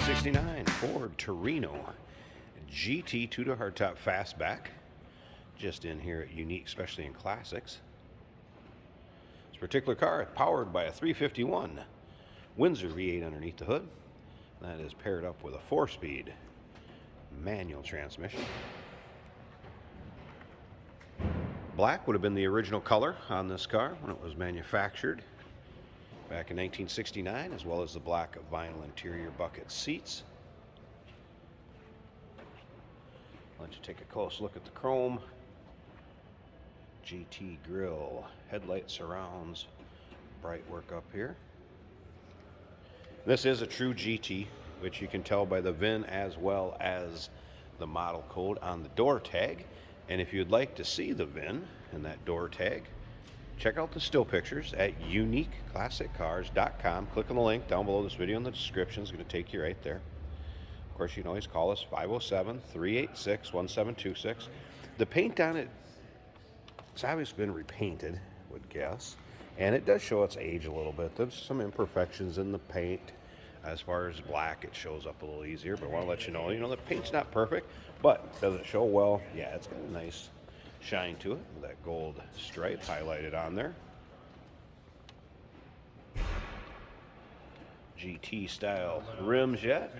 1969 Ford Torino GT 2-door hardtop fastback. Just in here at Unique, especially in classics. This particular car is powered by a 351 Windsor V8 underneath the hood. That is paired up with a 4-speed manual transmission. Black would have been the original color on this car when it was manufactured back in 1969, as well as the black vinyl interior bucket seats. Let you take a close look at the chrome. GT grille, headlight surrounds, bright work up here. This is a true GT, which you can tell by the VIN as well as the model code on the door tag. And if you'd like to see the VIN and that door tag, check out the still pictures at uniqueclassiccars.com. Click on the link down below this video in the description. It's going to take you right there. Of course, you can always call us 507-386-1726. The paint on it, it's obviously been repainted, I would guess. And it does show its age a little bit. There's some imperfections in the paint. As far as black, it shows up a little easier. But I want to let you know, the paint's not perfect, but does it show well? Yeah, it's got a nice shine to it with that gold stripe highlighted on there. GT style rims yet.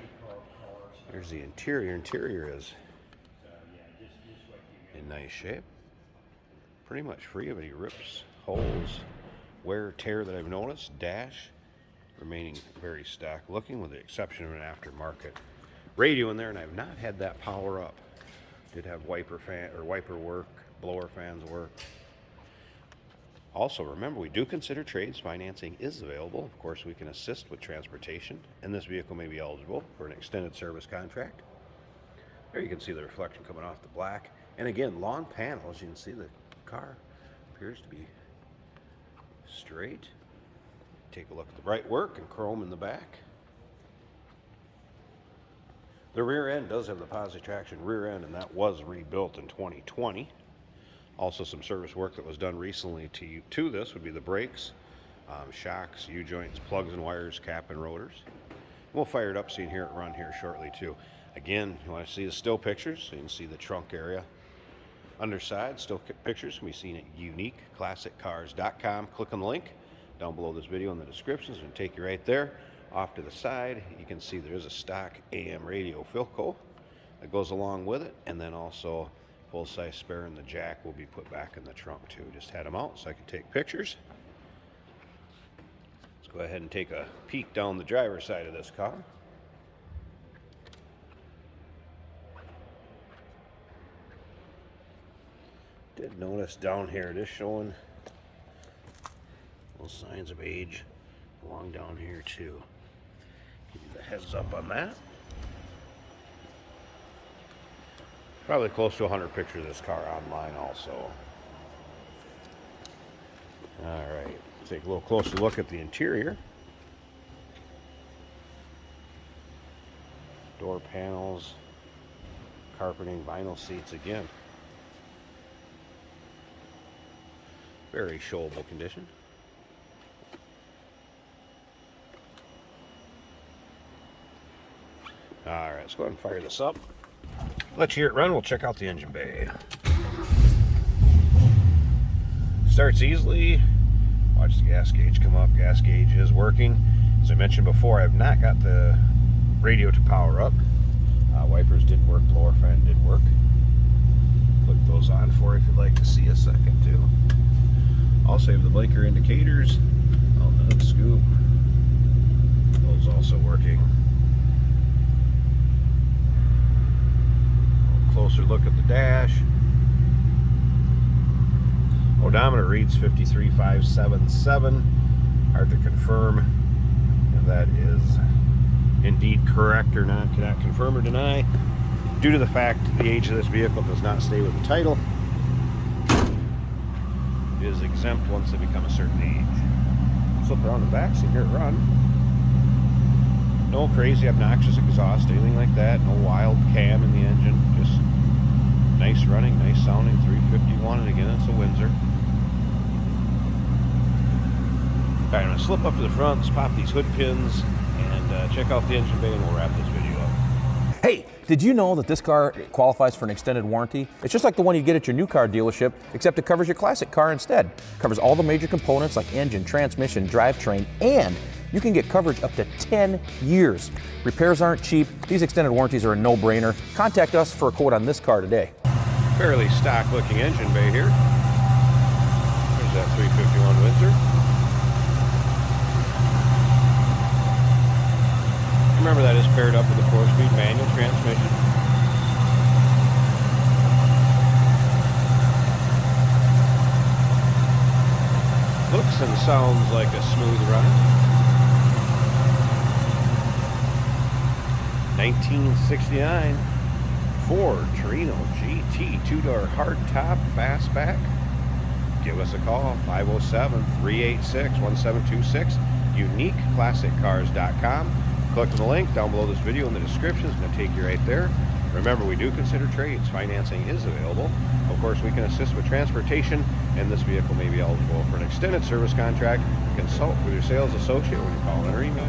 There's the interior. Interior is in nice shape. Pretty much free of any rips, holes, wear, tear that I've noticed. Dash remaining very stock looking, with the exception of an aftermarket radio in there, and I've not had that power up. Did have wiper work, blower fans work. Also, remember, we do consider trades. Financing is available. Of course, we can assist with transportation, and this vehicle may be eligible for an extended service contract. There you can see the reflection coming off the black. And again, long panels. You can see the car appears to be straight. Take a look at the bright work and chrome in the back. The rear end does have the positive traction rear end, and that was rebuilt in 2020. Also, some service work that was done recently to this would be the brakes, shocks, U-joints, plugs and wires, cap and rotors. We'll fire it up so you can hear it run here shortly too. Again, you want to see the still pictures so you can see the trunk area. Underside, still pictures can be seen at uniqueclassiccars.com. Click on the link down below this video in the descriptions and take you right there. Off to the side, you can see there is a stock AM radio Philco that goes along with it, and then also full-size spare, and the jack will be put back in the trunk too. Just had them out so I could take pictures. Let's go ahead and take a peek down the driver's side of this car. Did notice down here it is showing little signs of age along down here too. Give you the heads up on that. Probably close to 100 pictures of this car online also. Alright, take a little closer look at the interior. Door panels, carpeting, vinyl seats again. Very showable condition. Alright, let's go ahead and fire this up. Let you hear it run. We'll check out the engine bay. Starts easily. Watch the gas gauge come up. Gas gauge is working. As I mentioned before, I have not got the radio to power up. Wipers did work. Blower fan did work. Put those on for you if you'd like to see a second too. Also have the blinker indicators. Oh, no scoop. Those also working. Closer look at the dash. Odometer reads 53,577. Hard to confirm if that is indeed correct or not. Cannot confirm or deny due to the fact the age of this vehicle does not stay with the title. It is exempt once they become a certain age. Flip around the back so you hear it run. No crazy obnoxious exhaust, anything like that. No wild cam in the engine. Just nice running, nice sounding 351, and again it's a Windsor. Alright, I'm going to slip up to the front, let's pop these hood pins, and check out the engine bay, and we'll wrap this video up. Hey, did you know that this car qualifies for an extended warranty? It's just like the one you get at your new car dealership, except it covers your classic car instead. It covers all the major components like engine, transmission, drivetrain, and you can get coverage up to 10 years. Repairs aren't cheap. These extended warranties are a no-brainer. Contact us for a quote on this car today. Fairly stock looking engine bay here. There's that 351 Windsor. Remember, that is paired up with a 4-speed manual transmission. Looks and sounds like a smooth ride. 1969 Ford Torino GT 2-door hardtop fastback. Give us a call, 507-386-1726, uniqueclassiccars.com. Click on the link down below this video in the description. It's going to take you right there. Remember, we do consider trades. Financing is available. Of course, we can assist with transportation, and this vehicle may be eligible for an extended service contract. Consult with your sales associate when you call in or email.